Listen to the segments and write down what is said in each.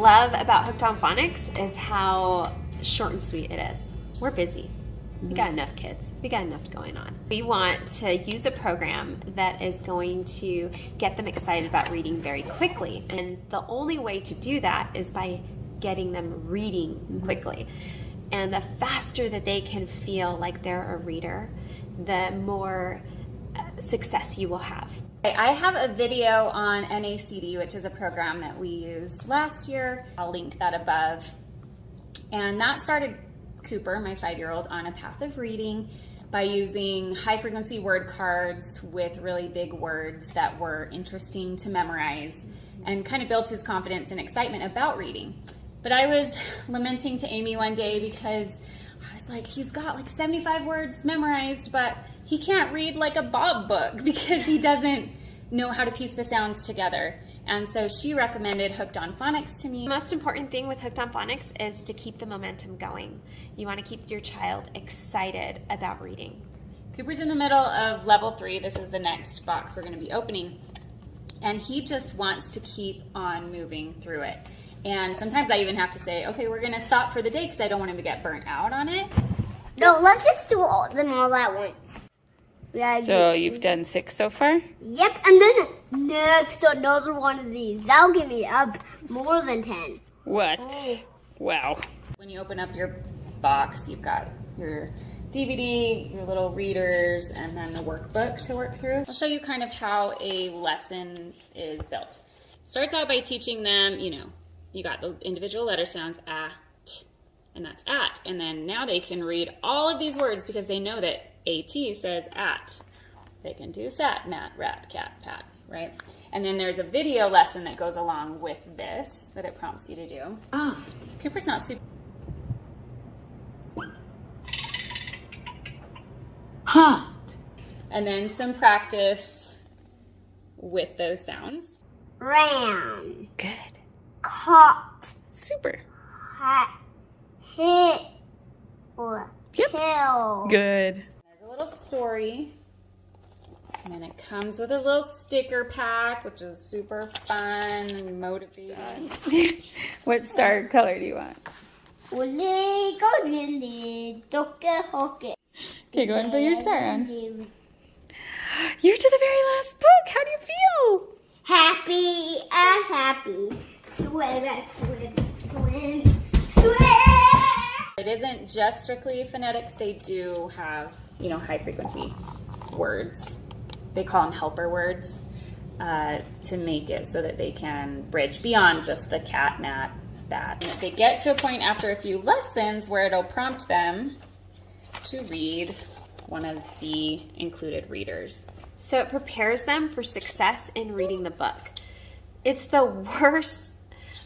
love about Hooked on Phonics is how short and sweet it is. We're busy. We got enough kids. We got enough going on. We want to use a program that is going to get them excited about reading very quickly. And the only way to do that is by getting them reading quickly. And the faster that they can feel like they're a reader, the more success you will have. I have a video on NACD, which is a program that we used last year. I'll link that above. And that started Cooper, my 5-year-old, on a path of reading by using high frequency word cards with really big words that were interesting to memorize, and kind of built his confidence and excitement about reading. But I was lamenting to Amy one day because I was like, he's got like 75 words memorized, but he can't read like a Bob book because he doesn't know how to piece the sounds together. And so she recommended Hooked on Phonics to me. The most important thing with Hooked on Phonics is to keep the momentum going. You want to keep your child excited about reading. Cooper's in the middle of level 3. This is the next box we're going to be opening. And he just wants to keep on moving through it. And sometimes I even have to say, okay, we're going to stop for the day because I don't want him to get burnt out on it. No, let's just do them all at once. So you've done 6 so far? Yep, and then next another one of these. That'll give me up more than 10. What? Oh. Wow. When you open up your box, you've got your DVD, your little readers, and then the workbook to work through. I'll show you kind of how a lesson is built. Starts out by teaching them, you got the individual letter sounds, t, and that's at. And then now they can read all of these words because they know that AT says at. They can do sat, mat, rat, cat, pat, right? And then there's a video lesson that goes along with this that it prompts you to do. Cooper's not super. Hot. And then some practice with those sounds. Ran. Good. Caught. Super. Hit. Yep. Kill. Good. There's a little story. And then it comes with a little sticker pack, which is super fun and motivating. What star color do you want? Okay, go ahead and put your star on. You're to the very last book. How do you feel? Happy as happy. Swim, swim, swim, swim. It isn't just strictly phonetics. They do have, high frequency words. They call them helper words to make it so that they can bridge beyond just the cat, mat, bat. And they get to a point after a few lessons where it'll prompt them to read one of the included readers. So it prepares them for success in reading the book. It's the worst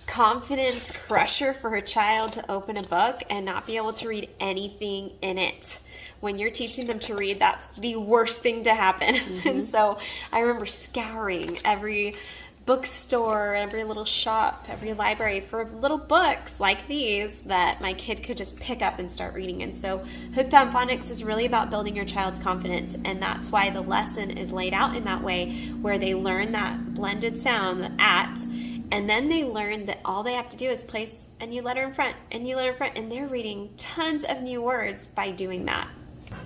confidence crusher for a child to open a book and not be able to read anything in it. When you're teaching them to read, that's the worst thing to happen. And so I remember scouring every bookstore, every little shop, every library for little books like these that my kid could just pick up and start reading. And so Hooked on Phonics is really about building your child's confidence, and that's why the lesson is laid out in that way, where they learn that blended sound, the at, and then they learn that all they have to do is place a new letter in front, and new letter in front, and they're reading tons of new words by doing that.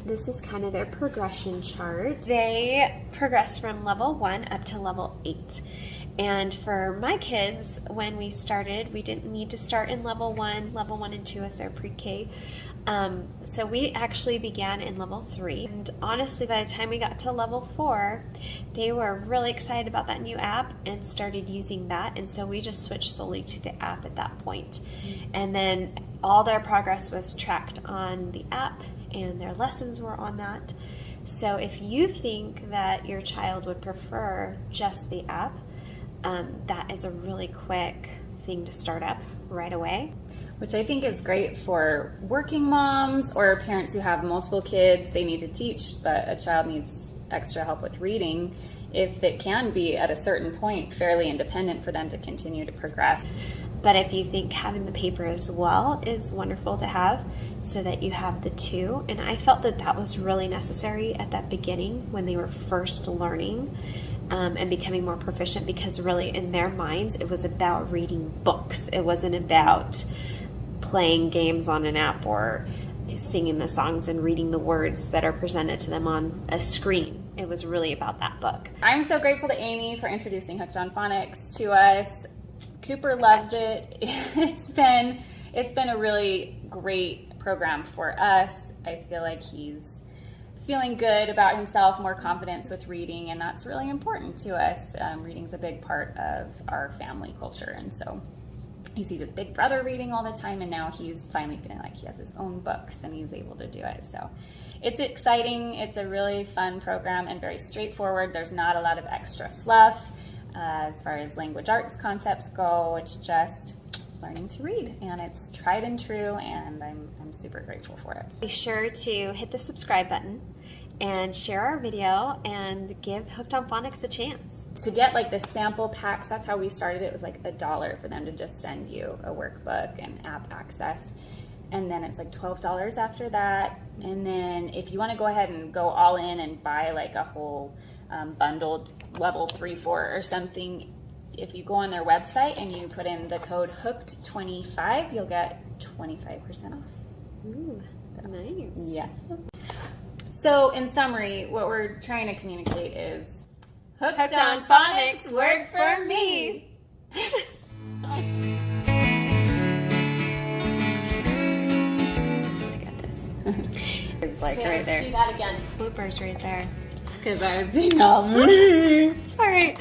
This is kind of their progression chart. They progress from level 1 up to level 8. And for my kids, when we started, we didn't need to start in level 1. Level 1 and 2 is their pre-K. So we actually began in level 3. And honestly, by the time we got to level 4, they were really excited about that new app and started using that. And so we just switched solely to the app at that point. And then all their progress was tracked on the app, and their lessons were on that. So if you think that your child would prefer just the app, that is a really quick thing to start up right away. Which I think is great for working moms or parents who have multiple kids. They need to teach, but a child needs extra help with reading. If it can be at a certain point fairly independent for them to continue to progress. But if you think having the paper as well is wonderful to have, so that you have the two. And I felt that that was really necessary at that beginning when they were first learning, and becoming more proficient, because really in their minds it was about reading books. It wasn't about playing games on an app or singing the songs and reading the words that are presented to them on a screen. It was really about that book. I'm so grateful to Amy for introducing Hooked on Phonics to us. Cooper loves it. It's been a really great program for us. I feel like he's feeling good about himself, more confidence with reading, and that's really important to us. Reading's a big part of our family culture, and so he sees his big brother reading all the time, and now he's finally feeling like he has his own books and he's able to do it. So it's exciting. It's a really fun program and very straightforward. There's not a lot of extra fluff as far as language arts concepts go. It's just learning to read, and it's tried and true, and I'm super grateful for it. Be sure to hit the subscribe button and share our video and give Hooked on Phonics a chance. To get like the sample packs, that's how we started. It was like $1 for them to just send you a workbook and app access. And then it's like $12 after that. And then if you want to go ahead and go all in and buy like a whole bundled level 3, 4 or something, if you go on their website and you put in the code HOOKED25, you'll get 25% off. Ooh, so nice. Yeah. So in summary, what we're trying to communicate is Hooked on Phonics worked for me. I got this. It's like right there. Do that again. Bloopers right there. Because I was doing all All right.